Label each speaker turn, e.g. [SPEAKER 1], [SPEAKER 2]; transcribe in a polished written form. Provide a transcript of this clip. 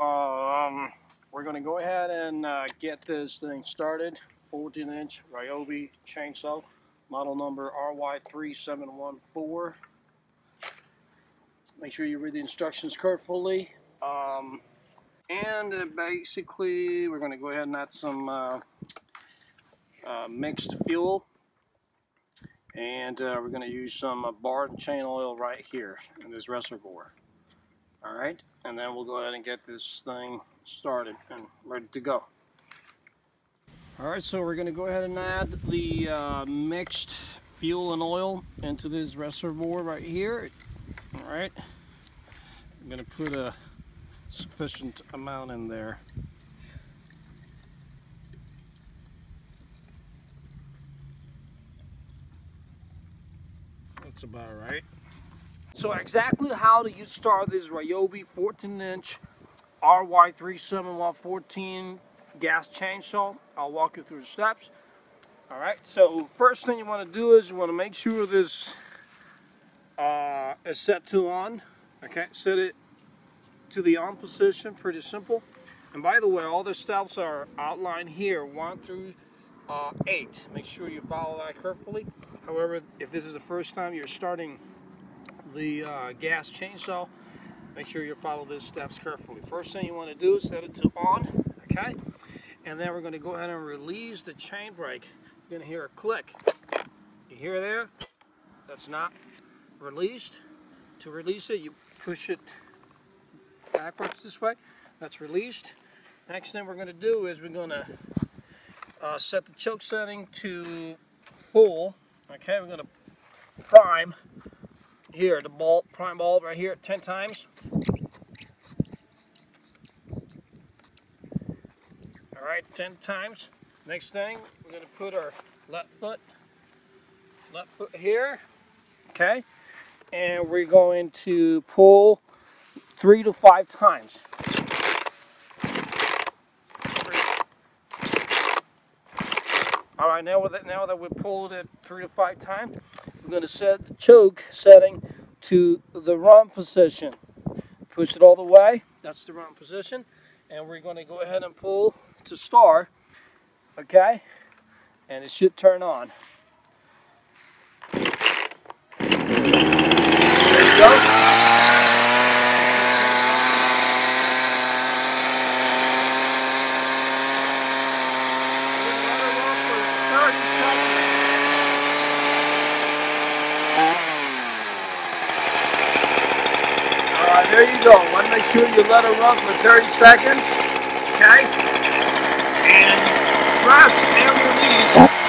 [SPEAKER 1] We're going to go ahead and get this thing started. 14-inch Ryobi chainsaw, model number RY3714. Make sure you read the instructions carefully. Basically, we're going to go ahead and add some mixed fuel. And we're going to use some bar and chain oil right here in this reservoir. Alright, and then we'll go ahead and get this thing started and ready to go. Alright, so we're going to go ahead and add the mixed fuel and oil into this reservoir right here. Alright, I'm going to put a sufficient amount in there. That's about right. So exactly how do you start this Ryobi 14-inch RY3714 gas chainsaw? I'll walk you through the steps. Alright, so first thing you want to do is you want to make sure this is set to on. Okay, set it to the on position, pretty simple. And by the way, all the steps are outlined here, 1 through 8. Make sure you follow that carefully. However, if this is the first time you're starting the gas chainsaw, make sure you follow these steps carefully. First thing you want to do is set it to on, okay? And then we're going to go ahead and release the chain brake. You're going to hear a click. You hear there? That's not released. To release it, you push it backwards this way. That's released. Next thing we're going to do is we're going to set the choke setting to full. Okay, we're going to prime here, the bulb, prime bulb right here 10 times. Alright, 10 times. Next thing, we're going to put our left foot here. Okay, and we're going to pull 3 to 5 times. Alright, now that we pulled it 3 to 5 times, we're going to set the choke setting to the run position. Push it all the way, that's the run position, and we're going to go ahead and pull to start, okay, and it should turn on. There you go. There you go. Want to make sure you let it run for 30 seconds, okay? And press and release.